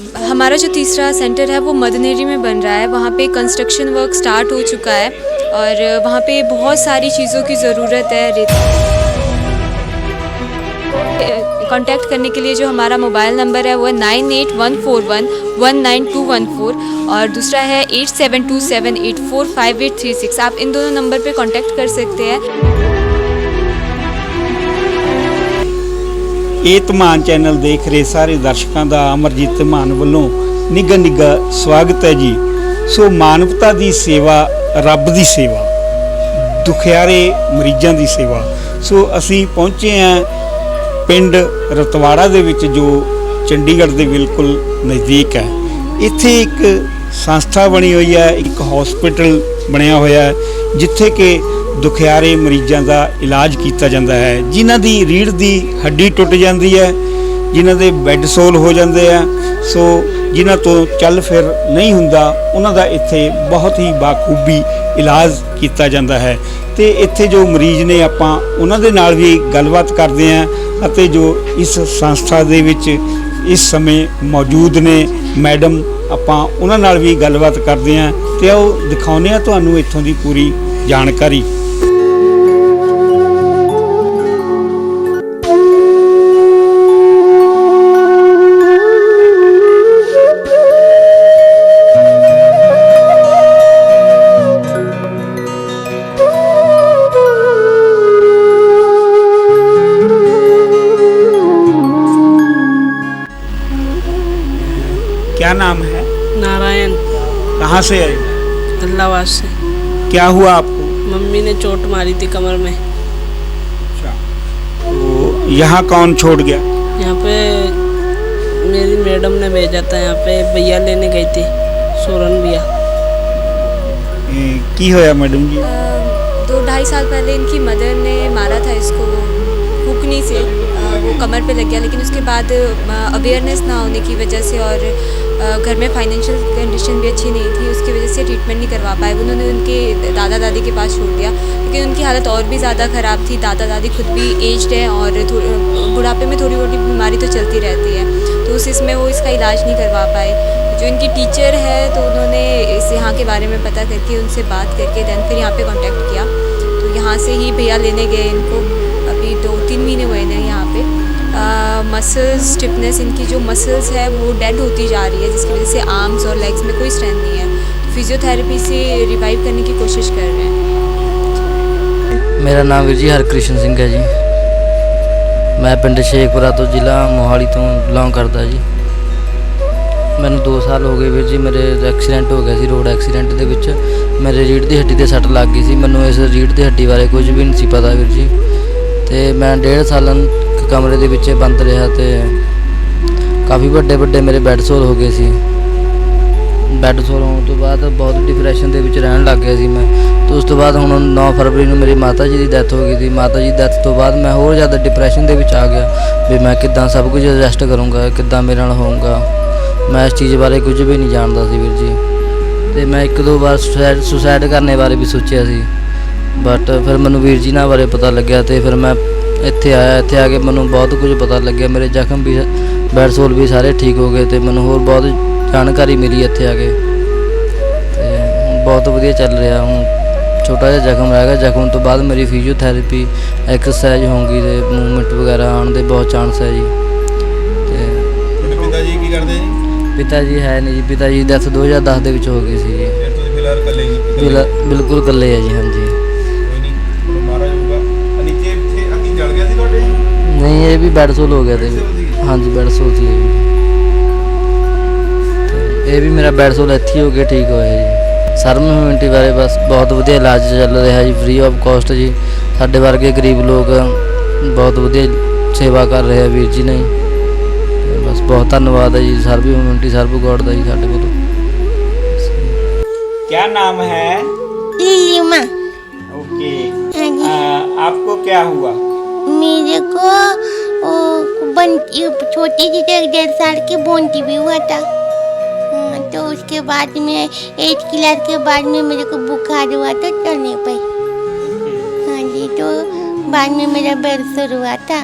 हमारा जो तीसरा सेंटर है वो मदनेरी में बन रहा है। वहाँ पे कंस्ट्रक्शन वर्क स्टार्ट हो चुका है और वहाँ पे बहुत सारी चीज़ों की ज़रूरत है। कांटेक्ट करने के लिए जो हमारा मोबाइल नंबर है वो है 9814119214 और दूसरा है 8727845836। आप इन दोनों नंबर पे कांटेक्ट कर सकते हैं। ਇਹ ਧਮਾਨ ਚੈਨਲ ਦੇਖ ਰਹੇ ਸਾਰੇ ਦਰਸ਼ਕਾਂ ਦਾ ਅਮਰਜੀਤ ਧਮਾਨ ਵੱਲੋਂ ਨਿੱਘਾ ਨਿੱਘਾ ਸਵਾਗਤ ਹੈ ਜੀ। ਸੋ ਮਾਨਵਤਾ ਦੀ ਸੇਵਾ, ਰੱਬ ਦੀ ਸੇਵਾ, ਦੁਖਿਆਰੇ ਮਰੀਜ਼ਾਂ ਦੀ ਸੇਵਾ। ਸੋ ਅਸੀਂ ਪਹੁੰਚੇ ਹਾਂ ਪਿੰਡ ਰਤਵਾੜਾ ਦੇ ਵਿੱਚ ਜੋ ਚੰਡੀਗੜ੍ਹ ਦੇ ਬਿਲਕੁਲ ਨਜ਼ਦੀਕ ਹੈ। ਇੱਥੇ ਇੱਕ ਸੰਸਥਾ ਬਣੀ ਹੋਈ ਹੈ, ਇੱਕ ਹਸਪੀਟਲ ਬਣਿਆ ਹੋਇਆ ਹੈ ਜਿੱਥੇ ਕਿ ਦੁਖਿਆਰੇ ਮਰੀਜ਼ਾਂ ਦਾ ਇਲਾਜ ਕੀਤਾ ਜਾਂਦਾ ਹੈ। ਜਿਨ੍ਹਾਂ ਦੀ ਰੀੜ੍ਹ ਦੀ ਹੱਡੀ ਟੁੱਟ ਜਾਂਦੀ ਹੈ, ਜਿਨ੍ਹਾਂ ਦੇ ਬੈੱਡ ਸੋਲ ਹੋ ਜਾਂਦੇ ਆ, ਸੋ ਜਿਨ੍ਹਾਂ ਤੋਂ ਚੱਲ ਫਿਰ ਨਹੀਂ ਹੁੰਦਾ, ਉਹਨਾਂ ਦਾ ਇੱਥੇ ਬਹੁਤ ਹੀ ਬਾਖੂਬੀ ਇਲਾਜ ਕੀਤਾ ਜਾਂਦਾ ਹੈ। ਤੇ ਇੱਥੇ ਜੋ ਮਰੀਜ਼ ਨੇ ਆਪਾਂ ਉਹਨਾਂ ਦੇ ਨਾਲ ਵੀ ਗੱਲਬਾਤ ਕਰਦੇ ਹਾਂ ਅਤੇ ਜੋ ਇਸ ਸੰਸਥਾ ਦੇ ਵਿੱਚ ਇਸ ਸਮੇਂ ਮੌਜੂਦ ਨੇ ਮੈਡਮ, ਆਪਾਂ ਉਹਨਾਂ ਨਾਲ ਵੀ ਗੱਲਬਾਤ ਕਰਦੇ ਹਾਂ ਤੇ ਉਹ ਦਿਖਾਉਂਦੇ ਹਾਂ ਤੁਹਾਨੂੰ ਇੱਥੋਂ ਦੀ ਪੂਰੀ ਜਾਣਕਾਰੀ। क्या नाम है? नारायण। कहाँ से आए? अल्लाहबाद से। क्या हुआ आपको? मम्मी ने चोट मारी थी कमर में। अच्छा, तो यहाँ कौन छोड़ गया? यहाँ पे मेरी मैडम ने भेजा था। यहाँ पे भैया लेने गई थी, सोरन भैया। की होया मैडम जी? 2-2.5 साल पहले इनकी मदर ने मारा था इसको हुकनी से, वो कमर पे लग गया। लेकिन उसके बाद अवेयरनेस ना होने की वजह से और घर में फाइनेंशियल कंडीशन भी अच्छी नहीं थी, उसकी वजह से ट्रीटमेंट नहीं करवा पाए। उन्होंने उनके दादा दादी के पास छोड़ दिया, लेकिन उनकी हालत और भी ज़्यादा ख़राब थी। दादा दादी खुद भी एज्ड है और बुढ़ापे में थोड़ी मोटी बीमारी तो चलती रहती है, तो उस इसमें वो इसका इलाज नहीं करवा पाए। जो इनकी टीचर है तो उन्होंने इस यहाँ के बारे में पता करके उनसे बात करके दैन फिर यहाँ पे कांटेक्ट किया। तो यहाँ से ही भैया लेने गए इनको। अभी 2-3 महीने हुए हैं यहाँ पे। मसल्स स्टिफनेस, इनकी जो मसल्स है वो डेड होती जा रही है, जिसकी वजह से आर्म्स और लेग्स में कोई स्ट्रेंथ नहीं है। तो फिजियोथेरेपी से रिवाइव करने की कोशिश कर रहे हैं। मेरा नाम वीर जी हरकृष्ण सिंह है जी। मैं पिंड शेखपुरा तो जिला मोहाली तो बिलोंग करता जी। मैंने 2 साल हो गए वीर जी। मेरे एक्सीडेंट हो गया सी, रोड एक्सीडेंट ਦੇ ਵਿੱਚ ਮੇਰੇ ਰੀੜ੍ਹ ਦੀ ਹੱਡੀ ਤੇ ਸੱਟ ਲੱਗ ਗਈ ਸੀ। ਮੈਨੂੰ ਇਸ ਰੀੜ੍ਹ ਦੀ ਹੱਡੀ ਬਾਰੇ ਕੁਝ ਵੀ ਨਹੀਂ ਸੀ ਪਤਾ ਵੀਰ ਜੀ। ਤੇ ਮੈਂ 1.5 ਸਾਲ ਕਮਰੇ ਦੇ ਵਿੱਚ ਬੰਦ ਰਿਹਾ ਤੇ ਕਾਫੀ ਵੱਡੇ ਮੇਰੇ ਬੈੱਡ ਸੋਲ ਹੋ ਗਏ ਸੀ। ਬੈੱਡ ਸੋਲ ਹੋਣ ਤੋਂ ਬਾਅਦ ਬਹੁਤ ਡਿਪਰੈਸ਼ਨ ਦੇ ਵਿੱਚ ਰਹਿਣ ਲੱਗ ਗਿਆ ਸੀ ਮੈਂ। ਤੇ ਉਸ ਤੋਂ ਬਾਅਦ ਹੁਣ 9 ਫਰਵਰੀ ਨੂੰ ਮੇਰੀ ਮਾਤਾ ਜੀ ਦੀ ਡੈਥ ਹੋ ਗਈ ਸੀ। ਮਾਤਾ ਜੀ ਦੀ ਡੈਥ ਤੋਂ ਬਾਅਦ ਮੈਂ ਹੋਰ ਜ਼ਿਆਦਾ ਡਿਪਰੈਸ਼ਨ ਦੇ ਵਿੱਚ ਆ ਗਿਆ ਵੀ ਮੈਂ ਕਿੱਦਾਂ ਸਭ ਕੁਝ ਐਡਜਸਟ ਕਰੂੰਗਾ, ਕਿੱਦਾਂ ਮੇਰੇ ਨਾਲ ਹੋਊਗਾ। ਮੈਂ ਇਸ ਚੀਜ਼ ਬਾਰੇ ਕੁਝ ਵੀ ਨਹੀਂ ਜਾਣਦਾ ਸੀ ਵੀਰ ਜੀ। ਤੇ ਮੈਂ 1-2 ਵਾਰ ਸੁਸਾਈਡ ਕਰਨੇ ਬਾਰੇ ਵੀ ਸੋਚਿਆ ਸੀ, ਬਟ ਫਿਰ ਮੈਨੂੰ ਵੀਰ ਜੀ ਨਾਲ ਬਾਰੇ ਪਤਾ ਲੱਗਿਆ ਤੇ ਫਿਰ ਮੈਂ ਇੱਥੇ ਆਇਆ। ਇੱਥੇ ਆ ਕੇ ਮੈਨੂੰ ਬਹੁਤ ਕੁਝ ਪਤਾ ਲੱਗਿਆ। ਮੇਰੇ ਜ਼ਖਮ ਵੀ, ਬੈੱਡ ਸੋਲ ਵੀ ਸਾਰੇ ਠੀਕ ਹੋ ਗਏ ਤੇ ਮੈਨੂੰ ਹੋਰ ਬਹੁਤ ਜਾਣਕਾਰੀ ਮਿਲੀ ਇੱਥੇ ਆ ਕੇ। ਤੇ ਬਹੁਤ ਵਧੀਆ ਚੱਲ ਰਿਹਾ। ਹੁਣ ਛੋਟਾ ਜਿਹਾ ਜ਼ਖਮ ਰਹਿ ਗਿਆ। ਜ਼ਖਮ ਤੋਂ ਬਾਅਦ ਮੇਰੀ ਫਿਜ਼ੀਓਥੈਰੇਪੀ, ਐਕਸਰਸਾਈਜ਼ ਹੋਊਗੀ ਤੇ ਮੂਵਮੈਂਟ ਵਗੈਰਾ ਆਉਣ ਦੇ ਬਹੁਤ ਚਾਂਸ ਹੈ ਜੀ। ਤੇ ਪਿਤਾ ਜੀ ਕੀ ਕਰਦੇ ਜੀ? ਪਿਤਾ ਜੀ ਹੈ ਨਹੀਂ ਜੀ। ਪਿਤਾ ਜੀ ਦੀ ਡੈਥ 2010 ਦੇ ਵਿੱਚ ਹੋ ਗਈ ਸੀ ਜੀ। ਫਿਲਹਾਲ ਇਕੱਲੇ ਜੀ? ਬਿਲਕੁਲ ਇਕੱਲੇ ਹੈ ਜੀ। ਹਾਂਜੀ। नहीं, ये भी बेड सोल हो गया था। हाँ जी, बेड सोल थी। ये भी मेरा बेड सोल इत्थे हो गया, ठीक होया जी। सर्व इम्यूनिटी बारे बस बहुत वधिया इलाज चल रहा जी, फ्री ऑफ कॉस्ट जी। साडे वर्गे गरीब लोग बहुत वधिया सेवा कर रहे हैं वीर जी ने। बस बहुत धन्यवाद है जी सर्व इम्यूनिटी सर्व गॉड का जी साडे कोल। क्या नाम है? लिलिमा। ओके। आपको क्या हुआ? मेरे को छोटी सी 1.5 साल की बोंटी भी हुआ था। तो उसके बाद में 8 क्लास के बाद में मेरे को बुखार हुआ तो चल नहीं पाई। हाँ जी, तो बाद में मेरा बेड सर हुआ था।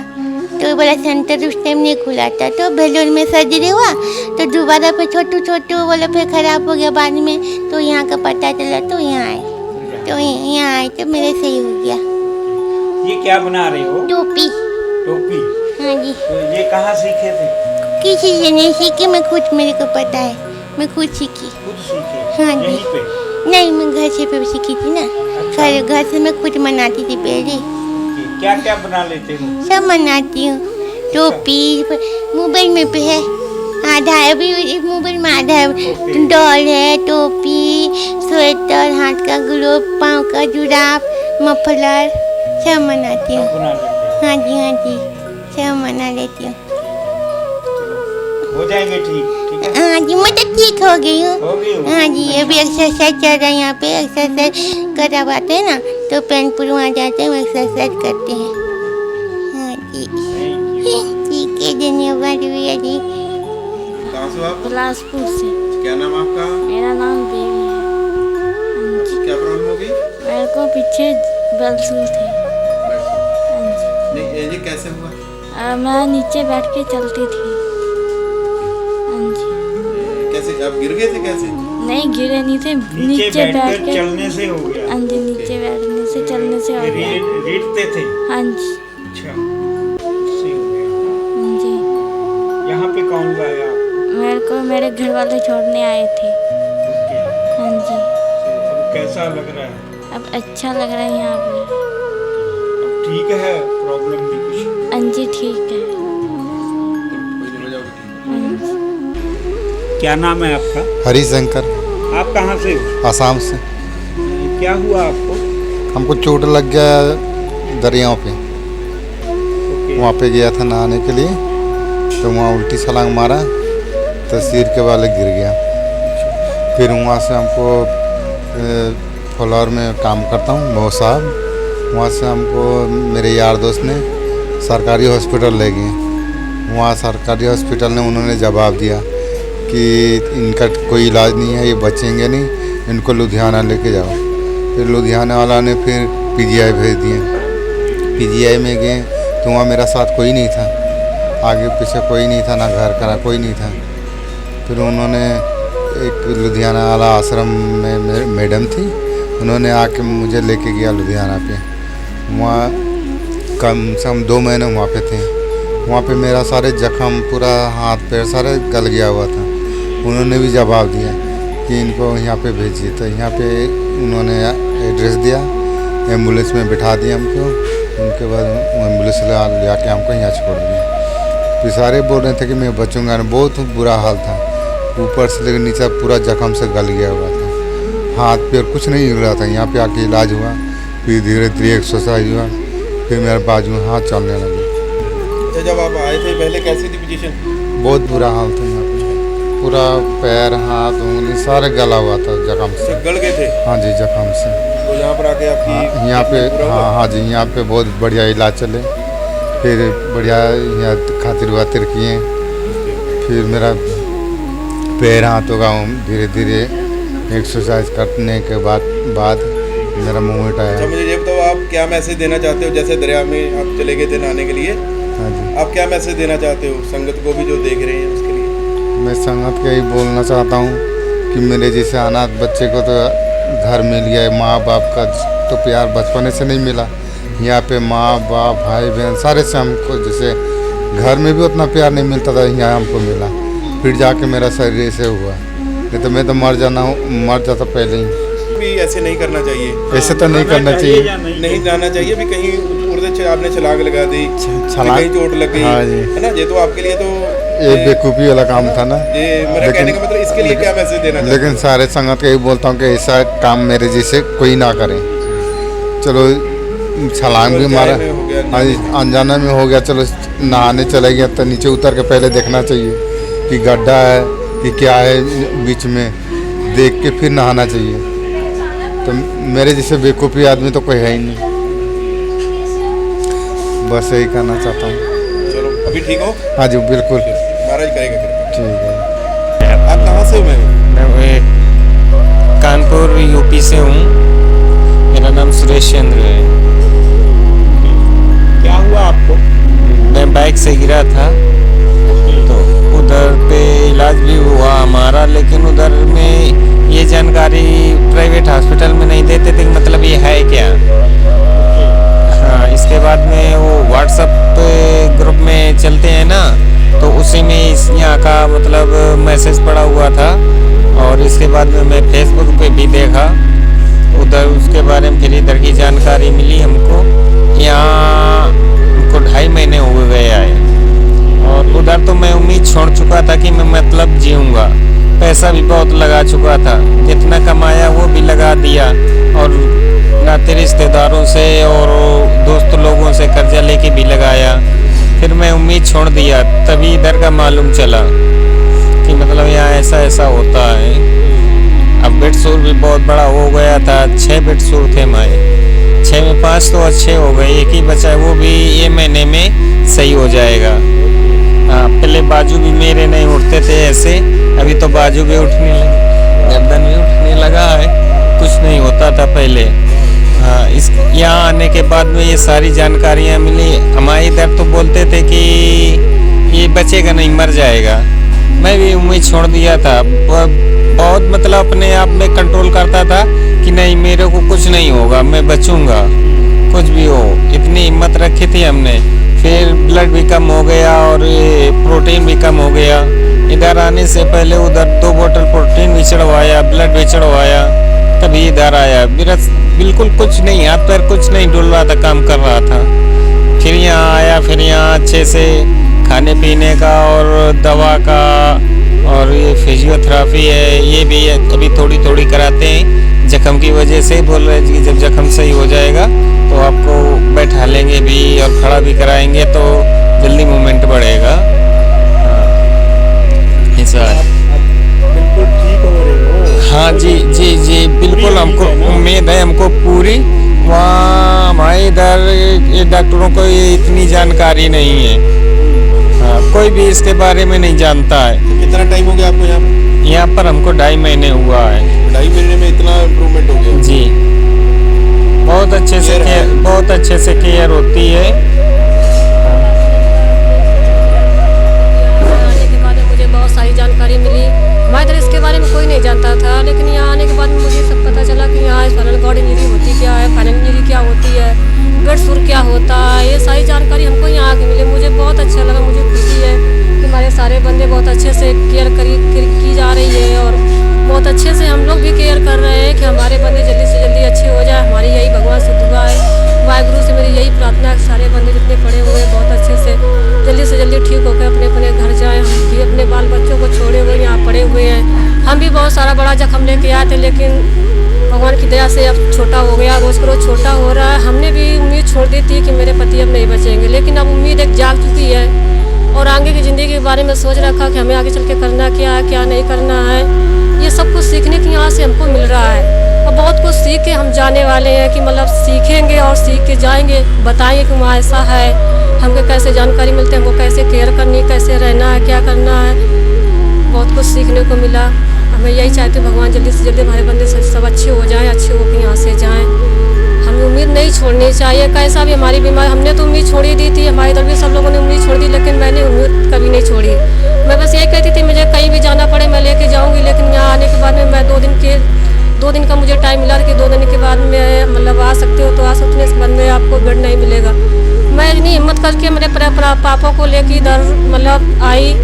तो ये बड़ा सेंटर उस टाइम नहीं खुला था, तो बेलोर में सर्जरी हुआ, तो दोबारा फिर छोटू बोले फिर ख़राब हो गया बाद में, तो यहाँ का पता चला तो यहाँ आए, तो यहाँ आए तो मेरे सही हो गया। ये क्या बना रहे हो? टोपी। टोपी। हाँ जी। तो ये कहाँ सीखे थे? किसी से नहीं सीखी, मैं खुद, मेरे को पता है, मैं खुद सीखी। खुद सीखे? हाँ जी। यहीं पे? नहीं, मैं घर से पे सीखी थी ना। घर से मैं खुद बनाती थी पहले। क्या क्या बना लेते हो? सब बनाती हूँ। टोपी मोबाइल में पे है, आधा है अभी मोबाइल में, आधा है डॉल है, टोपी, स्वेटर, हाथ का ग्लोव, पाँव का जुराब, मफलर, सब बनाती हूँ। बना लेते हो? हाँ जी, हाँ जी, सब बना लेती हूँ। हो जाएंगे ठीक? ठीक है? हाँ जी, मैं तो ठीक हो गई हूँ। हो गई हो? हाँ जी, अभी एक्सरसाइज चल रहा है यहाँ पे, एक्सरसाइज करवाते हैं ना, तो पेनपुर वहाँ जाते हैं, एक्सरसाइज करते हैं। हाँ जी, ठीक है, धन्यवाद भैया जी। कहाँ से हो आप? बिलासपुर से। क्या नाम है आपका? मेरा नाम बेबी है। हाँ जी। क्या प्रॉब्लम हो गई? मेरे को पीछे बलसूल थे। हाँ जी। नहीं, ये कैसे हुआ? मैं नीचे बैठ के चलती थी। हाँ जी। कैसे आप गिर गए थे कैसे? नहीं, गिरे नहीं थे, नीचे बैठ बैठकर के। चलने से हो गया? हाँ जी, नीचे बैठने से, चलने से हो गया। लेटते थे? हाँ जी। अच्छा, उससे हो गया। हाँ जी। यहाँ पे कौन लाया? मेरे को मेरे घर वाले छोड़ने आए थे। ओके। हाँ जी। अब कैसा लग रहा है? अब अच्छा लग रहा है यहाँ पे। अब ठीक है? प्रॉब्लम भी कुछ? हाँ जी, ठीक है। हाँ जी। क्या नाम है आपका? हरिशंकर, आप कहाँ से हो? आसाम से। क्या हुआ आपको? हमको चोट लग गया दरियाओं पे, ओके। वहाँ पे गया था नहाने के लिए, तो वहाँ उल्टी छलांग मारा तो सिर के वाले गिर गया। फिर वहाँ से हमको फ्लोर में काम करता हूँ मो साहब, वहाँ से हमको मेरे यार दोस्त ने सरकारी हॉस्पिटल ले गए। वहाँ सरकारी हॉस्पिटल ने उन्होंने जवाब दिया कि इनका कोई इलाज नहीं है, ये बचेंगे नहीं, इनको लुधियाना लेके जाओ। फिर लुधियाना वाला ने फिर पीजीआई भेज दिए। पीजीआई में गए तो वहाँ मेरा साथ कोई नहीं था, आगे पीछे कोई नहीं था, ना घर का ना कोई नहीं था। फिर उन्होंने एक लुधियाना वाला आश्रम में मैडम थी, उन्होंने आके मुझे लेके गया लुधियाना पे। वहाँ कम से कम 2 महीने वहाँ पे थे। वहाँ पे मेरा सारे जख्म, पूरा हाथ पैर सारे गल गया हुआ था। उन्होंने भी जवाब दिया कि इनको यहाँ पे भेजिए, तो यहाँ पे उन्होंने एड्रेस दिया, एम्बुलेंस में बिठा दिया हमको। उनके बाद एम्बुलेंस ले आके हमको यहाँ छोड़ दिया। फिर सारे बोल रहे थे कि मैं बचूंगा नहीं, बहुत बुरा हाल था, ऊपर से लेकर नीचे पूरा जख्म से गल गया हुआ था, हाथ पैर कुछ नहीं हिल रहा था। यहाँ पे आके इलाज हुआ, फिर धीरे धीरे एक्सरसाइज हुआ, फिर मेरे बाजू में हाथ चलने लगे। अच्छा, जब आप आए थे पहले कैसी थी पोजीशन? बहुत बुरा हाल था यहाँ पे, पूरा पैर हाथ उंगली सारे गला हुआ था जख्म से। गल गए थे? हाँ जी, जख्म से। तो यहाँ पर आके आपकी यहाँ पे पूरा हुआ? हाँ जी, यहाँ पे बहुत बढ़िया इलाज चले, फिर बढ़िया यहाँ खातिर वातिर किए। फिर मेरा पैर हाथों का धीरे धीरे एक्सरसाइज करने के बाद मेरा मूवमेंट अच्छा, आया। मुझे ये बताओ आप क्या मैसेज देना चाहते हो? जैसे दरिया में आप चले गए थे नहाने के लिए, हाँ जी, आप क्या मैसेज देना चाहते हो संगत को भी जो देख रहे हैं उसके लिए? मैं संगत का ही बोलना चाहता हूँ कि मेरे जैसे अनाथ बच्चे को तो घर मिल गया है, माँ बाप का तो प्यार बचपने से नहीं मिला। यहाँ पे माँ बाप भाई बहन सारे से हमको, जैसे घर में भी उतना प्यार नहीं मिलता था, यहाँ हमको मिला। फिर जाके मेरा शरीर ऐसे हुआ, नहीं तो मैं तो मर जाता पहले ही। भी ऐसे नहीं करना चाहिए, ऐसे तो नहीं करना चाहिए। नहीं जाना चाहिए भी कहीं उड़ते आपने छलांग लगा दी, छलांग, कहीं चोट लग गई, हाँ जी, है ना? ये तो आपके लिए तो ये बेवकूफ़ी वाला काम था ना। ये मेरा कहने का मतलब इसके लिए क्या मैसेज देना चाहते लेकिन सारे संगत का ही बोलता हूँ कि ऐसा काम मेरे जैसे कोई ना करे। चलो छलांग भी मारा, हाँ जी, अनजाने में हो गया, चलो नहाने चले गया तो नीचे उतर के पहले देखना चाहिए कि गड्ढा है कि क्या है, बीच में देख के फिर नहाना चाहिए। तो मेरे जैसे बेवकूफ़ी आदमी तो कोई है ही नहीं। बस यही कहना चाहता हूँ। चलो अभी ठीक हो? हाँ जी बिल्कुल महाराज करेगा कृपा। ठीक है। आप कहाँ से हो? मैं कानपुर यूपी से हूँ, मेरा नाम सुरेश चंद्र है। क्या हुआ आपको? मैं बाइक से गिरा था, तो उधर पे इलाज भी हुआ हमारा, लेकिन उधर में ये जानकारी प्राइवेट हॉस्पिटल में नहीं देते थे कि मतलब ये है क्या। हाँ, इसके बाद में वो व्हाट्सएप ग्रुप में चलते हैं ना, तो उसी में यहाँ का मतलब मैसेज पड़ा हुआ था, और इसके बाद में मैं फेसबुक पे भी देखा उधर, उसके बारे में फिर इधर की जानकारी मिली हमको। यहाँ हमको 2.5 महीने हो गए आए, और उधर तो मैं उम्मीद छोड़ चुका था कि मैं मतलब जीऊँगा। पैसा भी बहुत लगा चुका था, जितना कमाया वो भी लगा दिया, और नाते रिश्तेदारों से और दोस्त लोगों से कर्जा लेके भी लगाया। फिर मैं उम्मीद छोड़ दिया, तभी इधर का मालूम चला कि मतलब यहाँ ऐसा ऐसा होता है। अब बेड सूर भी बहुत बड़ा हो गया था, 6 बेड सूर थे हमारे, 6 में 5 तो अच्छे हो गए, एक ही बचा है, वो भी ये महीने में सही हो जाएगा। हाँ, पहले बाजू भी मेरे नहीं उठते थे ऐसे, अभी तो बाजू भी उठने लगे, गर्दन भी उठने लगा है, कुछ नहीं होता था पहले। हाँ, इस यहाँ आने के बाद में ये सारी जानकारियाँ मिली। हमारे इधर तो बोलते थे कि ये बचेगा नहीं, मर जाएगा। मैं भी उम्मीद छोड़ दिया था, बहुत मतलब अपने आप में कंट्रोल करता था कि नहीं, मेरे को कुछ नहीं होगा, मैं बचूंगा, कुछ भी हो, इतनी हिम्मत रखी थी हमने। फिर ब्लड भी कम हो गया और प्रोटीन भी कम हो गया। इधर आने से पहले उधर 2 बोतल प्रोटीन भी चढ़वाया, ब्लड भी चढ़वाया, तभी इधर आया। मेरा बिल्कुल कुछ नहीं, हाथ पैर कुछ नहीं डुल रहा था, काम कर रहा था। फिर यहाँ आया, फिर यहाँ अच्छे से खाने पीने का और दवा का, और ये फिजियोथेरापी है, ये भी अभी थोड़ी थोड़ी कराते हैं जख्म की वजह से। बोल रहे हैं कि जब जख्म सही हो जाएगा तो आपको बैठा लेंगे भी और खड़ा भी कराएंगे, तो जल्दी मूवमेंट बढ़ेगा। ऐसा है। बिल्कुल ठीक हो रहे हो। हाँ जी जी जी, बिल्कुल हमको उम्मीद है, हमको पूरी। वहाँ हमारे इधर ये डॉक्टरों को इतनी जानकारी नहीं है। हाँ, कोई भी इसके बारे में नहीं जानता है। तो कितना टाइम हो गया आपको यहाँ पे? यहाँ पर हमको 2.5 महीने हुआ है। 2.5 महीने में इतना इम्प्रूवमेंट हो गया? जी, बहुत अच्छे से केयर, बहुत अच्छे से केयर होती है। आने के बाद मुझे बहुत सारी जानकारी मिली। हमारे इधर इसके बारे में कोई नहीं जानता था, लेकिन यहाँ आने के बाद मुझे सब पता चला कि यहाँ स्पाइनल कॉर्ड इंजरी होती क्या है, फाइनल इंजरी क्या होती है, बेड सूर क्या होता है, ये सारी जानकारी हमको यहाँ आके मिली। मुझे बहुत अच्छा लगा, मुझे खुशी है कि हमारे सारे बंदे बहुत अच्छे से केयर की जा रही है, और बहुत अच्छे से हम लोग भी केयर कर रहे हैं कि हमारे बंदे जल्दी से जल्दी अच्छे हो जाए। हमारी यही भगवान से दुआ है, वाहिगुरु से मेरी यही प्रार्थना है कि सारे बंदे जितने पड़े हुए हैं बहुत अच्छे से जल्दी ठीक होकर अपने अपने घर जाएं। हम भी अपने बाल बच्चों को छोड़े हुए यहाँ पड़े हुए हैं। हम भी बहुत सारा बड़ा जख्म लेके आए थे, लेकिन भगवान की दया से अब छोटा हो गया, रोज को रोज छोटा हो रहा है। हमने भी उम्मीद छोड़ दी थी कि मेरे पति अब नहीं बचेंगे, लेकिन अब उम्मीद एक जाग चुकी है, और आगे की ज़िंदगी के बारे में सोच रखा कि हमें आगे चल के करना क्या है, क्या नहीं करना है। ये सब कुछ सीखने की यहाँ से हमको मिल रहा है, और बहुत कुछ सीख के हम जाने वाले हैं कि मतलब सीखेंगे और सीख के जाएंगे, बताएंगे कि वहाँ ऐसा है, हमको कैसे जानकारी मिलते हैं, हमको कैसे केयर करनी, कैसे रहना है, क्या करना है। बहुत कुछ सीखने को मिला। हमें यही चाहते हैं भगवान जल्दी से जल्दी हमारे बंदे सब अच्छे हो जाएं, अच्छे होकर यहाँ से जाएं। हमें उम्मीद नहीं छोड़नी चाहिए, कैसा भी हमारी बीमारी, हमने तो उम्मीद छोड़ी दी थी, हमारे इधर भी सब लोगों ने उम्मीद छोड़ दी, लेकिन मैंने उम्मीद कभी नहीं छोड़ी। मैं बस यही कहती थी मुझे कहीं भी जाना पड़े मैं लेके जाऊँगी, लेकिन यहाँ आने के बाद में मैं 2 दिन का मुझे टाइम मिला कि 2 दिन के बाद में मतलब आ सकते हो तो आ सकते हो, इसके बाद में आपको बेड नहीं मिलेगा। मैं इतनी हिम्मत करके मेरे पापा को लेके इधर मतलब आई।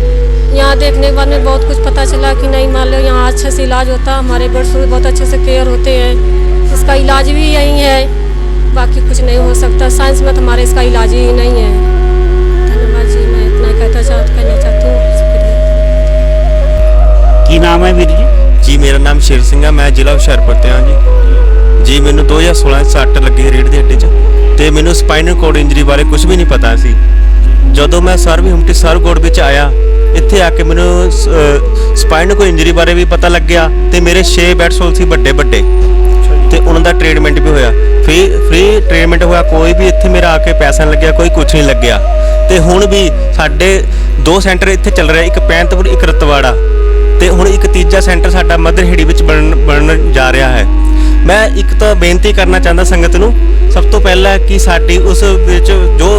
यहाँ देखने के बाद में बहुत कुछ पता चला कि नहीं, मान लो यहाँ अच्छे से इलाज होता है, हमारे बेड सूर बहुत अच्छे से केयर होते हैं, इसका इलाज भी यही है, बाकी कुछ नहीं हो सकता। साइंस में तो हमारे इसका इलाज ही नहीं है। धन्यवाद जी, मैं इतना कहना चाहती हूँ। ਕੀ ਨਾਮ ਹੈ ਵੀਰ ਜੀ? ਜੀ ਮੇਰਾ ਨਾਮ ਸ਼ੇਰ ਸਿੰਘ ਹੈ, ਮੈਂ ਜ਼ਿਲ੍ਹਾ ਹੁਸ਼ਿਆਰਪੁਰ ਤੋਂ ਹਾਂ ਜੀ ਮੈਨੂੰ 2016 'ਚ ਸੱਟ ਲੱਗੀ ਰੀੜ੍ਹ ਦੀ ਹੱਡੀ 'ਚ, ਤੇ ਮੈਨੂੰ ਸਪਾਈਨਲ ਕੋਰਡ ਇੰਜਰੀ ਬਾਰੇ ਕੁਝ ਵੀ ਨਹੀਂ ਪਤਾ ਸੀ। ਜਦੋਂ ਮੈਂ ਸਰਵਹਿੰਮਤੀ ਸਰਵਗੋਡ ਵਿੱਚ ਆਇਆ, ਇੱਥੇ ਆ ਕੇ ਮੈਨੂੰ ਸਪਾਈਨਲ ਕੋਰਡ ਇੰਜਰੀ ਬਾਰੇ ਵੀ ਪਤਾ ਲੱਗਿਆ, ਤੇ ਮੇਰੇ 6 ਬੈਡ ਸੋਲ ਸੀ ਵੱਡੇ ਤੇ ਉਹਨਾਂ ਦਾ ਟ੍ਰੀਟਮੈਂਟ ਵੀ ਹੋਇਆ, ਫ੍ਰੀ ਟ੍ਰੀਟਮੈਂਟ ਹੋਇਆ। ਕੋਈ ਵੀ ਇੱਥੇ ਮੇਰਾ ਆ ਕੇ ਪੈਸਾ ਨਹੀਂ ਲੱਗਿਆ, ਕੋਈ ਕੁਝ ਨਹੀਂ ਲੱਗਿਆ। ਤੇ ਹੁਣ ਵੀ ਸਾਡੇ 2 ਸੈਂਟਰ ਇੱਥੇ ਚੱਲ ਰਿਹਾ, ਇੱਕ ਪੈਂਤਪੁਰ, ਇੱਕ ਰਤਵਾੜਾ, ਤੇ ਹੁਣ ਇੱਕ ਤੀਜਾ ਸੈਂਟਰ ਸਾਡਾ ਮਦਰਹੇੜੀ ਵਿੱਚ ਬਣਨ ਜਾ ਰਿਹਾ ਹੈ। ਮੈਂ ਇੱਕ ਤਾਂ ਬੇਨਤੀ ਕਰਨਾ ਚਾਹੁੰਦਾ ਸੰਗਤ ਨੂੰ, ਸਭ ਤੋਂ ਪਹਿਲਾਂ ਕਿ ਸਾਡੀ ਉਸ ਵਿੱਚ ਜੋ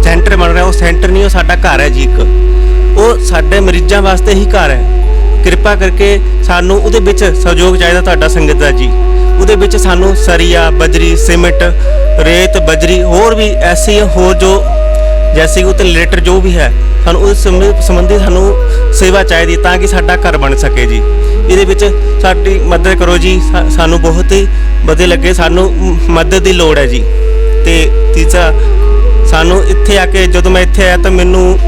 ਸੈਂਟਰ ਬਣ ਰਿਹਾ, ਉਹ ਸੈਂਟਰ ਨਹੀਂ, ਉਹ ਸਾਡਾ ਘਰ ਹੈ ਜੀ ਇੱਕ। ਉਹ ਸਾਡੇ ਮਰੀਜ਼ਾਂ ਵਾਸਤੇ ਹੀ ਘਰ ਹੈ। ਕਿਰਪਾ ਕਰਕੇ ਸਾਨੂੰ ਉਹਦੇ ਵਿੱਚ ਸਹਿਯੋਗ ਚਾਹੀਦਾ ਤੁਹਾਡਾ ਸੰਗਤ ਦਾ ਜੀ। ਉਹਦੇ ਵਿੱਚ ਸਾਨੂੰ ਸਰੀਆ, ਬਜਰੀ, ਸੀਮਿੰਟ, ਰੇਤ, ਬਜਰੀ, ਹੋਰ ਵੀ ਐਸੀ ਹੋਰ ਜੋ ਜੈਸੇ ਉਹਤੇ ਰਿਲੇਟਡ ਜੋ ਵੀ ਹੈ, ਸਾਨੂੰ ਉਸ ਸੰਬੰਧੀ ਸਾਨੂੰ ਸੇਵਾ ਚਾਹੀਦੀ ਤਾਂ ਕਿ ਸਾਡਾ ਘਰ ਬਣ ਸਕੇ ਜੀ। ਇਹਦੇ ਵਿੱਚ ਸਾਡੀ ਮਦਦ ਕਰੋ ਜੀ, ਸਾਨੂੰ ਬਹੁਤ ਹੀ ਵਧੀਆ ਲੱਗੇ, ਸਾਨੂੰ ਮਦਦ ਦੀ ਲੋੜ ਹੈ ਜੀ। ਤੇ ਤੀਸਰਾ, ਸਾਨੂੰ ਇੱਥੇ ਆ ਕੇ ਜਦੋਂ ਮੈਂ ਇੱਥੇ ਆਇਆ ਤਾਂ ਮੈਨੂੰ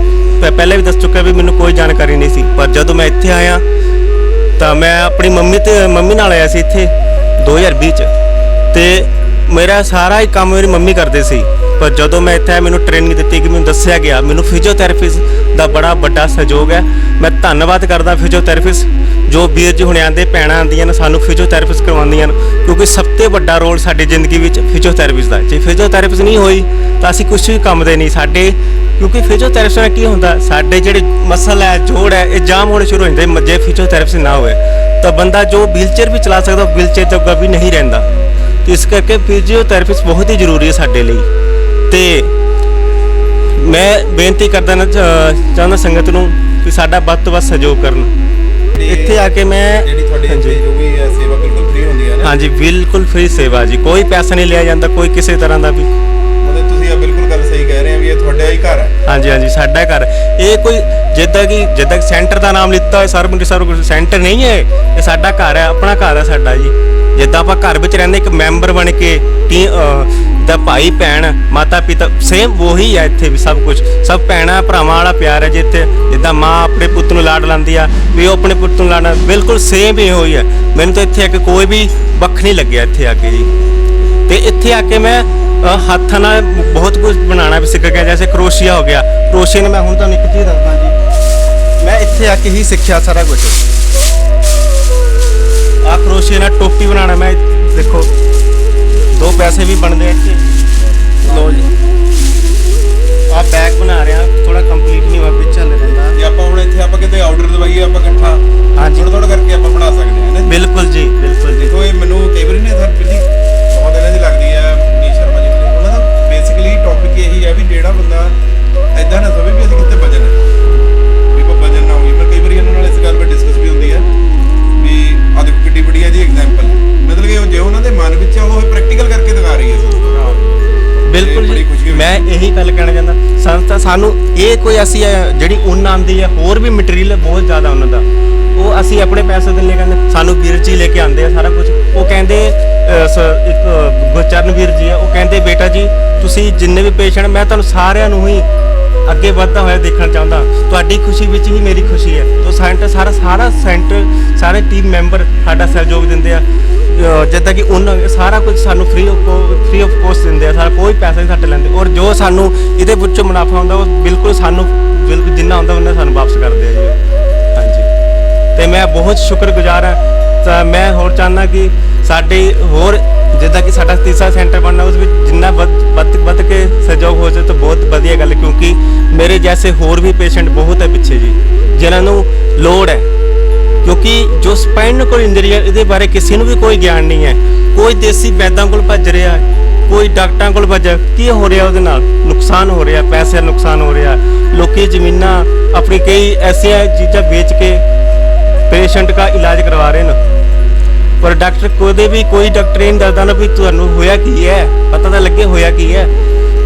ਪਹਿਲਾਂ ਵੀ ਦੱਸ ਚੁੱਕਾ ਵੀ ਮੈਨੂੰ ਕੋਈ ਜਾਣਕਾਰੀ ਨਹੀਂ ਸੀ, ਪਰ ਜਦੋਂ ਮੈਂ ਇੱਥੇ ਆਇਆ ਤਾਂ ਮੈਂ ਆਪਣੀ ਮੰਮੀ ਨਾਲ ਆਇਆ ਸੀ ਇੱਥੇ 2020 ਚ, ਤੇ ਮੇਰਾ ਸਾਰਾ ਹੀ ਕੰਮ ਮੇਰੀ ਮੰਮੀ ਕਰਦੇ ਸੀ। ਪਰ ਜਦੋਂ ਮੈਂ ਇੱਥੇ ਆਇਆ ਮੈਨੂੰ ਟ੍ਰੇਨਿੰਗ ਦਿੱਤੀ ਕਿ ਮੈਨੂੰ ਦੱਸਿਆ ਗਿਆ, ਮੈਨੂੰ ਫਿਜ਼ੀਓਥੈਰੇਪਿਸਟ ਦਾ ਬੜਾ ਵੱਡਾ ਸਹਿਯੋਗ ਹੈ। ਮੈਂ ਧੰਨਵਾਦ ਕਰਦਾ ਫਿਜ਼ੀਓਥੈਰੇਪਿਸਟ ਜੋ ਵੀਰ ਜੀ ਹੁਣੇ ਆਉਂਦੇ, ਭੈਣਾਂ ਆਉਂਦੀਆਂ ਨੇ ਸਾਨੂੰ ਫਿਜ਼ੀਓਥੈਰੇਪਿਸਟ ਕਰਵਾਉਂਦੀਆਂ ਨੇ, ਕਿਉਂਕਿ ਸਭ ਤੋਂ ਵੱਡਾ ਰੋਲ ਸਾਡੀ ਜ਼ਿੰਦਗੀ ਵਿੱਚ ਫਿਜ਼ੀਓਥੈਰੇਪਿਸਟ ਦਾ। ਜੇ ਫਿਜ਼ੀਓਥੈਰੇਪਿਸਟ ਨਹੀਂ ਹੋਈ ਤਾਂ ਅਸੀਂ ਕੁਝ ਵੀ ਕੰਮ ਦੇ ਨਹੀਂ ਸਾਡੇ, ਕਿਉਂਕਿ ਫਿਜ਼ੀਓਥੈਰੇਪਿਸਟ ਨਾਲ ਕੀ ਹੁੰਦਾ, ਸਾਡੇ ਜਿਹੜੇ ਮਸਲ ਹੈ, ਜੋੜ ਹੈ, ਇਹ ਜਾਮ ਹੋਣੇ ਸ਼ੁਰੂ ਹੋ ਜਾਂਦੇ। ਜੇ ਫਿਜ਼ੀਓਥੈਰੇਪਿਸਟ ਨਾ ਹੋਵੇ ਤਾਂ ਬੰਦਾ ਜੋ ਵੀਲਚੇਅਰ ਵੀ ਚਲਾ ਸਕਦਾ, ਵੀਲਚੇਅਰ ਜੋਗਾ ਵੀ ਨਹੀਂ ਰਹਿੰਦਾ। ਤੇ ਇਸ ਕਰਕੇ ਫਿਜ਼ੀਓਥੈਰੇਪਿਸਟ ਬਹੁਤ ਹੀ ਜ਼ਰੂਰੀ ਹੈ ਸਾਡੇ ਲਈ। ਤੇ ਮੈਂ ਬੇਨਤੀ ਕਰਦਾ ਚਾਹੁੰਦਾ ਸੰਗਤ ਨੂੰ ਕਿ ਸਾਡਾ ਵੱਧ ਤੋਂ ਵੱਧ ਸਹਿਯੋਗ ਕਰਨ। ਇੱਥੇ ਆ ਕੇ ਮੈਂ ਜਿਹੜੀ ਤੁਹਾਡੀ ਜੋ ਵੀ ਸੇਵਾ ਬਿਲਕੁਲ ਫ੍ਰੀ ਹੁੰਦੀ ਹੈ ਨਾ? ਹਾਂਜੀ, ਬਿਲਕੁਲ ਫ੍ਰੀ ਸੇਵਾ ਜੀ, ਕੋਈ ਪੈਸਾ ਨਹੀਂ ਲਿਆ ਜਾਂਦਾ, ਕੋਈ ਕਿਸੇ ਤਰ੍ਹਾਂ ਦਾ ਵੀ। ਮਤਲਬ ਤੁਸੀਂ ਇਹ ਬਿਲਕੁਲ ਗੱਲ ਸਹੀ ਕਹਿ ਰਹੇ ਹੋ ਵੀ ਇਹ ਤੁਹਾਡਾ ਹੀ ਘਰ ਹੈ। ਹਾਂਜੀ ਹਾਂਜੀ, ਸਾਡਾ ਘਰ। ਇਹ ਕੋਈ ਜਿੱਦਾਂ ਸੈਂਟਰ ਦਾ ਨਾਮ ਲਿੱਤਾ ਹੋਇਆ ਸਰਵ ਸੈਂਟਰ ਨਹੀਂ ਹੈ, ਇਹ ਸਾਡਾ ਘਰ ਹੈ, ਆਪਣਾ ਘਰ ਹੈ ਸਾਡਾ ਜੀ। ਜਿੱਦਾਂ ਆਪਾਂ ਘਰ ਵਿੱਚ ਰਹਿੰਦੇ ਇੱਕ ਮੈਂਬਰ ਬਣ ਕੇ, ਦਾ ਭਾਈ ਭੈਣ ਮਾਤਾ ਪਿਤਾ ਸੇਮ ਉਹੀ ਹੈ ਇੱਥੇ ਵੀ। ਸਭ ਕੁਝ ਸਭ ਭੈਣਾਂ ਭਰਾਵਾਂ ਵਾਲਾ ਪਿਆਰ ਹੈ ਜੀ ਇੱਥੇ। ਜਿੱਦਾਂ ਮਾਂ ਆਪਣੇ ਪੁੱਤ ਨੂੰ ਲਾਡ ਲਾਉਂਦੀ ਆ, ਵੀ ਉਹ ਆਪਣੇ ਪੁੱਤ ਨੂੰ ਲਾਣਾ, ਬਿਲਕੁਲ ਸੇਮ ਹੀ ਹੋਈ ਹੈ। ਮੈਨੂੰ ਤਾਂ ਇੱਥੇ ਆ ਕੇ ਕੋਈ ਵੀ ਵੱਖ ਨਹੀਂ ਲੱਗਿਆ ਇੱਥੇ ਆ ਕੇ ਜੀ। ਤੇ ਇੱਥੇ ਆ ਕੇ ਮੈਂ ਹੱਥਾਂ ਨਾਲ ਬਹੁਤ ਕੁਝ ਬਣਾਉਣਾ ਵੀ ਸਿੱਖ ਗਿਆ, ਜੈਸੇ ਕਰੋਸ਼ੀਆ ਹੋ ਗਿਆ। ਕਰੋਸ਼ੀਏ ਨੂੰ ਮੈਂ ਹੁਣ ਤੁਹਾਨੂੰ ਇੱਕ ਚੀਜ਼ ਦੱਸਦਾ ਜੀ, ਮੈਂ ਇੱਥੇ ਆ ਕੇ ਹੀ ਸਿੱਖਿਆ ਸਾਰਾ ਕੁਝ। ਆ ਕਰੋਸ਼ੀਏ ਨਾਲ ਟੋਪੀ ਬਣਾਉਣਾ, ਮੈਂ ਦੇਖੋ 2 ਪੈਸੇ ਵੀ ਬਣਦੇ ਇੱਥੇ। ਲੋ ਜੀ, ਆ ਬੈਗ ਬਣਾ ਰਿਹਾ, ਥੋੜਾ ਕੰਪਲੀਟ ਨਹੀਂ ਹੋਇਆ, ਵਿੱਚ ਚੱਲ ਰਿਹਾ। ਜੇ ਆਪਾਂ ਹੁਣ ਇੱਥੇ ਆਪਾਂ ਕਿਤੇ ਆਰਡਰ ਦਵਾਈਏ, ਆਪਾਂ ਇਕੱਠਾ ਹਾਂਜੀ ਥੋੜਾ ਕਰਕੇ ਆਪਾਂ ਬਣਾ ਸਕਦੇ ਹਾਂ ਨਾ? ਬਿਲਕੁਲ ਜੀ, ਬਿਲਕੁਲ ਜੀ। ਦੇਖੋ ਇਹ ਮੈਨੂੰ ਕਈ ਵਾਰੀ ਨਾ ਸਰ ਬਿਲਕੁਲ ਬਹੁਤ ਇਹਨਾਂ ਦੀ ਲੱਗਦੀ ਹੈ ਮਨੀਸ਼ ਸ਼ਰਮਾ ਜੀ ਨੇ, ਉਹਨਾਂ ਦਾ ਬੇਸਿਕਲੀ ਟੌਪਿਕ ਇਹੀ ਹੈ ਵੀ ਜਿਹੜਾ ਬੰਦਾ ਐਦਾਂ ਨਾ ਸਮਝੇ ਵੀ ਅਸੀਂ ਕਿਤੇ ਵਜਨ ਹੈ, ਵੀ ਆਪਾਂ ਵਜਨ ਨਾ ਹੋਈਏ। ਮੈਂ ਕਈ ਵਾਰੀ ਇਹਨਾਂ ਨਾਲ ਇਸ ਗੱਲ 'ਤੇ ਡਿਸਕਸ ਵੀ ਹੁੰਦੀ ਹੈ ਵੀ ਆਹ ਦੇਖੋ ਕਿੱਡੀ ਵੱਡੀ ਹੈ ਜੀ ਐਗਜ਼ਾਮਪਲ, ਮਤਲਬ ਕਿ ਜੇ ਉਹਨਾਂ ਦੇ ਮਨ ਵਿੱਚ ਆ ਉਹ ਪ੍ਰੈਕਟੀਕਲ ਕਰਕੇ ਦਿਖਾ ਰਹੀ ਹੈ ਸਾਨੂੰ। ਬਿਲਕੁਲ ਜੀ, ਮੈਂ ਇਹੀ ਗੱਲ ਕਹਿਣਾ ਚਾਹੁੰਦਾ। ਸੰਸਥਾ ਸਾਨੂੰ ਇਹ ਕੋਈ ਅਸੀਂ ਜਿਹੜੀ ਉੱਨ ਆਉਂਦੀ ਹੈ, ਹੋਰ ਵੀ ਮਟੀਰੀਅਲ ਬਹੁਤ ਜ਼ਿਆਦਾ ਉਹਨਾਂ ਦਾ, ਉਹ ਅਸੀਂ ਆਪਣੇ ਪੈਸੇ ਦੇ ਲਈ ਕਹਿੰਦੇ ਸਾਨੂੰ ਵੀਰ ਜੀ ਲੈ ਕੇ ਆਉਂਦੇ ਆ ਸਾਰਾ ਕੁਝ। ਉਹ ਕਹਿੰਦੇ ਇੱਕ ਗੁਰਚਰਨ ਵੀਰ ਜੀ ਆ, ਉਹ ਕਹਿੰਦੇ ਬੇਟਾ ਜੀ ਤੁਸੀਂ ਜਿੰਨੇ ਵੀ ਪੇਸ਼ੈਂਟ, ਮੈਂ ਤੁਹਾਨੂੰ ਸਾਰਿਆਂ ਨੂੰ ਹੀ ਅੱਗੇ ਵੱਧਦਾ ਹੋਇਆ ਦੇਖਣਾ ਚਾਹੁੰਦਾ, ਤੁਹਾਡੀ ਖੁਸ਼ੀ ਵਿੱਚ ਹੀ ਮੇਰੀ ਖੁਸ਼ੀ ਹੈ। ਤਾਂ ਸੈਂਟਰ ਸਾਰਾ ਸੈਂਟਰ ਸਾਰੇ ਟੀਮ ਮੈਂਬਰ ਸਾਡਾ ਸਹਿਯੋਗ ਦਿੰਦੇ ਆ। ਜਿੱਦਾਂ ਕਿ ਉਹਨਾਂ ਸਾਰਾ ਕੁਝ ਸਾਨੂੰ ਫ੍ਰੀ ਆਫ ਕੋਸਟ ਦਿੰਦੇ ਆ, ਸਾਰਾ ਕੋਈ ਪੈਸਾ ਨਹੀਂ ਸਾਡੇ ਲੈਂਦੇ। ਔਰ ਜੋ ਸਾਨੂੰ ਇਹਦੇ ਵਿੱਚੋਂ ਮੁਨਾਫਾ ਹੁੰਦਾ ਉਹ ਬਿਲਕੁਲ ਸਾਨੂੰ ਬਿਲਕੁਲ ਜਿੰਨਾ ਹੁੰਦਾ ਉਹਨਾਂ ਸਾਨੂੰ ਵਾਪਸ ਕਰਦੇ ਆ ਜੀ। ਹਾਂਜੀ, ਤੇ ਮੈਂ ਬਹੁਤ ਸ਼ੁਕਰਗੁਜ਼ਾਰ ਹਾਂ। ਤਾਂ ਮੈਂ ਹੋਰ ਚਾਹੁੰਦਾ ਕਿ ਸਾਡੇ ਹੋਰ ਜਿੱਦਾਂ ਕਿ ਸਾਡਾ ਤੀਸਰਾ ਸੈਂਟਰ ਬਣਨਾ, ਉਸ ਵਿੱਚ ਜਿੰਨਾ ਵੱਧ ਕੇ ਸਹਿਯੋਗ ਹੋ ਜਾਵੇ ਤਾਂ ਬਹੁਤ ਵਧੀਆ ਗੱਲ, ਕਿਉਂਕਿ ਮੇਰੇ ਜੈਸੇ ਹੋਰ ਵੀ ਪੇਸ਼ੈਂਟ ਬਹੁਤ ਹੈ ਪਿੱਛੇ ਜੀ ਜਿਨ੍ਹਾਂ ਨੂੰ ਲੋੜ ਹੈ। ਕਿਉਂਕਿ ਜੋ ਸਪਾਈਨਲ ਕੋਲ ਇੰਜਰੀ ਹੈ ਇਹਦੇ ਬਾਰੇ ਕਿਸੇ ਨੂੰ ਵੀ ਕੋਈ ਗਿਆਨ ਨਹੀਂ ਹੈ। ਕੋਈ ਦੇਸੀ ਵੈਦਾਂ ਕੋਲ ਭੱਜ ਰਿਹਾ, ਕੋਈ ਡਾਕਟਰਾਂ ਕੋਲ ਭੱਜ, ਕੀ ਹੋ ਰਿਹਾ ਉਹਦੇ ਨਾਲ ਨੁਕਸਾਨ ਹੋ ਰਿਹਾ, ਪੈਸੇ ਦਾ ਨੁਕਸਾਨ ਹੋ ਰਿਹਾ। ਲੋਕੀ ਜ਼ਮੀਨਾਂ ਆਪਣੀ ਕਈ ਐਸੀਆਂ ਚੀਜ਼ਾਂ ਵੇਚ ਕੇ पेशेंट का इलाज करवा रहे हैं, पर डॉक्टर कोदे भी कोई डॉक्टर नहीं दसदा ना भी तुहानू होया की है, पता तो लगे होया की है।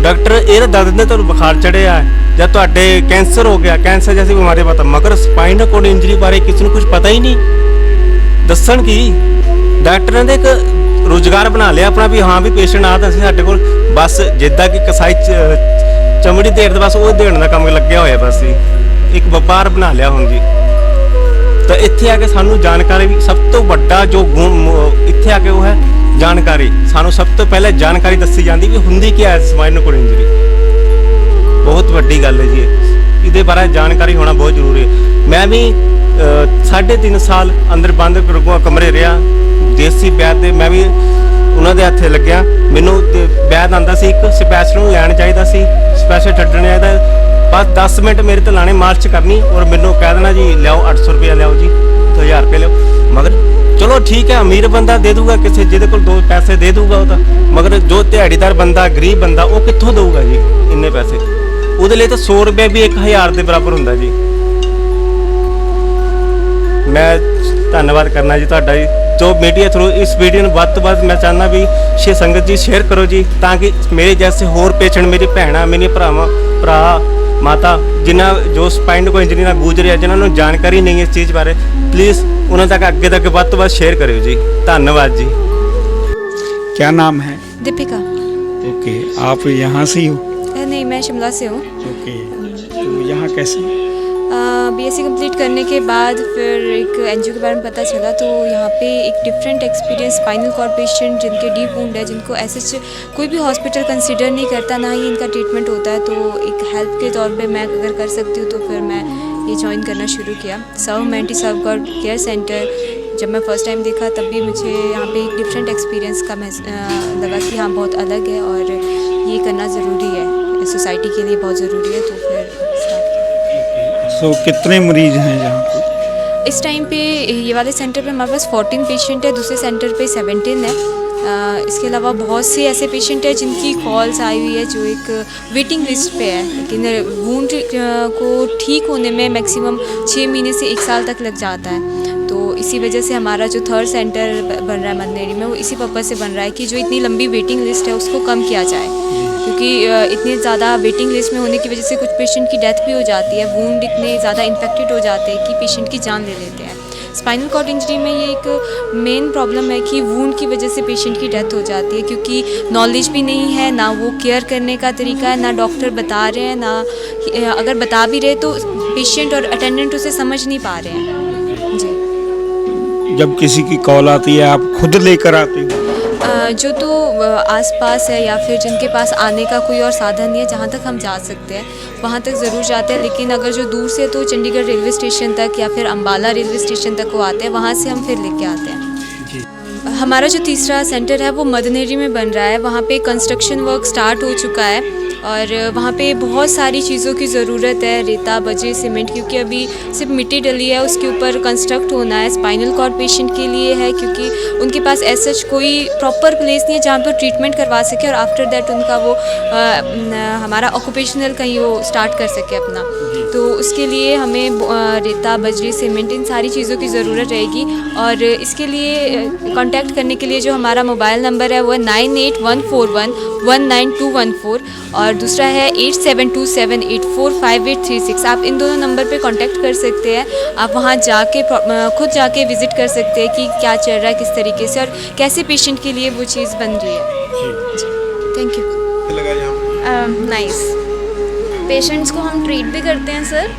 डॉक्टर ये दस दिंदे तुहानू बुखार चढ़िया या तुहाडे कैंसर हो गया, कैंसर जैसी बीमारी पता, मगर स्पाइनल कोर्ड इंजरी बारे किसी को कुछ पता ही नहीं। दसन की डॉक्टर ने एक रोजगार बना लिया अपना भी, हाँ भी पेशेंट आ तो साडे कोल बस जिद्दां कि कसाई चमड़ी देर बस वो देण दा काम लग्या होया, बस एक व्यापार बना लिया हुण जी। तो इत्थे आके सानू जानकारी भी सब तो वड्डा जो गुण इत्थे आके वो है जानकारी। सानू सब तो पहले जानकारी दसी जाती भी हुंदी क्या है स्पाइनल कोर्ड इंजरी, बहुत वड्डी गल है जी। इहदे बारे जानकारी होना बहुत जरूरी है। मैं भी 3.5 साल अंदर बंद कमरे रहा देसी वैद दे, मैं भी उन्हां दे हत्थे लग्या। मैनू वैद आंदा सी एक स्पैशल नूं लैण चाहीदा सी, स्पैशल छड्डण चाहीदा, बस 10 मिनट मेरे तो लाने मार्च करनी और मैनू कह देना जी लियाओ 800 रुपया लियाओ जी, 1000 रुपये लियाओ। मगर चलो ठीक है, अमीर बंदा दे दूगा, किसी जिहदे कोल 2 पैसे दे दूगा वो तो, मगर जो दिहाड़ीदार बंदा गरीब बंदा वो कित्थों दूगा जी इन्ने पैसे। ਉਹਦੇ ਲਈ ਤਾਂ 100 ਰੁਪਏ ਵੀ 1000 ਦੇ ਬਰਾਬਰ ਹੁੰਦਾ ਜੀ। ਮੈਂ ਧੰਨਵਾਦ ਕਰਨਾ ਜੀ ਤੁਹਾਡਾ ਜੀ, ਜੋ ਮੀਡੀਆ ਥਰੂ ਇਸ ਵੀਡੀਓ ਨੂੰ ਵੱਧ ਤੋਂ ਵੱਧ ਮੈਂ ਚਾਹੁੰਦਾ ਵੀ ਸੰਗਤ ਜੀ ਸ਼ੇਅਰ ਕਰੋ ਜੀ, ਤਾਂ ਕਿ ਮੇਰੇ ਜੈਸੇ ਹੋਰ ਪੇਸ਼ੈਂਟ, ਮੇਰੀ ਭੈਣਾਂ, ਮੇਰੀਆਂ ਭਰਾ ਮਾਤਾ ਜਿਨ੍ਹਾਂ ਜੋ ਸਪਾਈਨ ਕੋਈ ਇੰਜਰੀ ਨਾਲ ਗੂਜ ਰਿਹਾ, ਜਿਨ੍ਹਾਂ ਨੂੰ ਜਾਣਕਾਰੀ ਨਹੀਂ ਇਸ ਚੀਜ਼ ਬਾਰੇ, ਪਲੀਜ਼ ਉਹਨਾਂ ਤੱਕ ਅੱਗੇ ਤੱਕ ਵੱਧ ਤੋਂ ਵੱਧ ਸ਼ੇਅਰ ਕਰਿਓ ਜੀ। ਧੰਨਵਾਦ जी। क्या नाम है? दीपिका। ओके, आप यहाँ से ही हो? नहीं, मैं शिमला से हूँ। ओके, तो यहाँ कैसे? बीएससी कंप्लीट करने के बाद फिर एक एनजीओ के बारे में पता चला, तो यहाँ पे एक different experience, spinal cord patient जिनके डीप वुंड है, जिनको ऐसे कोई भी हॉस्पिटल कंसीडर नहीं करता, ना ही इनका ट्रीटमेंट होता है, तो एक हेल्प के तौर पे मैं अगर कर सकती हूँ तो फिर मैं ये ज्वाइन करना शुरू किया। सर्व गॉड केयर सेंटर जब मैं फ़र्स्ट टाइम देखा तब भी मुझे यहाँ पे एक डिफरेंट एक्सपीरियंस का लगा कि हाँ बहुत अलग है और ये करना ज़रूरी है, सोसाइटी के लिए बहुत ज़रूरी है, तो फिर स्टार्ट किया। सो कितने मरीज हैं यहाँ पे? इस टाइम पे ये वाले सेंटर पे हमारे पास 14 पेशेंट है, दूसरे सेंटर पे 17 है। इसके अलावा बहुत से ऐसे पेशेंट हैं जिनकी कॉल्स आई हुई है जो एक वेटिंग लिस्ट पे है, लेकिन वुंड को ठीक होने में मैक्सिमम 6 महीने से 1 साल तक लग जाता है। तो इसी वजह से हमारा जो 3rd सेंटर बन रहा है मदनेरी में, वो इसी पर्पज़ से बन रहा है कि जो इतनी लंबी वेटिंग लिस्ट है उसको कम किया जाए, क्योंकि इतनी ज़्यादा वेटिंग लिस्ट में होने की वजह से कुछ पेशेंट की डेथ भी हो जाती है, वुंड इतने ज़्यादा इन्फेक्टेड हो जाते हैं कि पेशेंट की जान ले लेते हैं। स्पाइनल कॉर्ड इंजरी में ये एक मेन प्रॉब्लम है कि वुंड की वजह से पेशेंट की डेथ हो जाती है, क्योंकि नॉलेज भी नहीं है, ना वो केयर करने का तरीका है, ना डॉक्टर बता रहे हैं, ना अगर बता भी रहे तो पेशेंट और अटेंडेंट उसे समझ नहीं पा रहे हैं जी। जब किसी की कॉल आती है आप खुद लेकर आते हो? जो तो आसपास है या फिर जिनके पास आने का कोई और साधन नहीं है, जहाँ तक हम जा सकते हैं वहाँ तक ज़रूर जाते हैं, लेकिन अगर जो दूर से तो चंडीगढ़ रेलवे स्टेशन तक या फिर अम्बाला रेलवे स्टेशन तक वो आते हैं, वहाँ से हम फिर लेके आते हैं। हमारा जो तीसरा सेंटर है वो मदनेरी में बन रहा है, वहाँ पे कंस्ट्रक्शन वर्क स्टार्ट हो चुका है और वहाँ पे बहुत सारी चीज़ों की ज़रूरत है, रेता, बजरी, सीमेंट, क्योंकि अभी सिर्फ मिट्टी डली है, उसके ऊपर कंस्ट्रक्ट होना है। स्पाइनल कॉर्ड पेशेंट के लिए है, क्योंकि उनके पास ऐसा कोई प्रॉपर प्लेस नहीं है जहाँ पर ट्रीटमेंट करवा सके और आफ्टर दैट उनका वो हमारा ऑक्यूपेशनल कहीं वो स्टार्ट कर सके अपना। तो उसके लिए हमें रेता, बजरी, सीमेंट, इन सारी चीज़ों की ज़रूरत रहेगी और इसके लिए कांटेक्ट करने के लिए जो हमारा मोबाइल नंबर है वो है 9814119214 और दूसरा है 8727845836। आप इन दोनों नंबर पे कांटेक्ट कर सकते हैं। आप वहाँ जाके खुद जाके विज़िट कर सकते हैं कि क्या चल रहा है, किस तरीके से और कैसे पेशेंट के लिए वो चीज़ बन रही है। Thank you. नाइस। पेशेंट्स को हम ट्रीट भी करते हैं सर,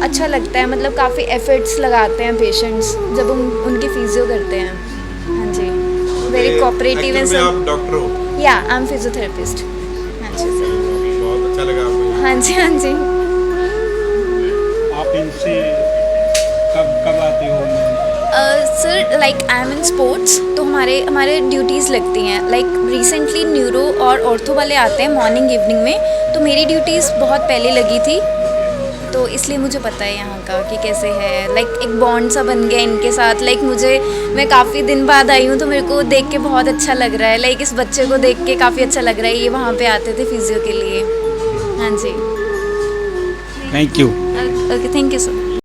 अच्छा लगता है, मतलब काफ़ी एफर्ट्स लगाते हैं पेशेंट्स जब हम उनकी फिजियो करते हैं। हाँ जी, वेरी कोऑपरेटिव है सर। आप डॉक्टर हो? या आई एम फिजियोथेरेपिस्ट। हाँ जी सर। बहुत अच्छा लगा आपको। हाँ जी, हाँ जी। आप इनसे कब आते हो? Sir like I am in sports, तो हमारे ड्यूटीज़ लगती हैं। लाइक रिसेंटली न्यूरो और ऑर्थो वाले आते हैं मॉर्निंग इवनिंग में, तो मेरी ड्यूटीज़ बहुत पहले लगी थी, तो इसलिए मुझे पता है यहाँ का कि कैसे है। लाइक एक बॉन्ड सा बन गया इनके साथ। लाइक मैं काफ़ी दिन बाद आई हूँ तो मेरे को देख के बहुत अच्छा लग रहा है। लाइक इस बच्चे को देख के काफ़ी अच्छा लग रहा है। ये वहाँ पे आते थे फिजियो के लिए। हाँ जी। Thank you. Okay, thank you sir.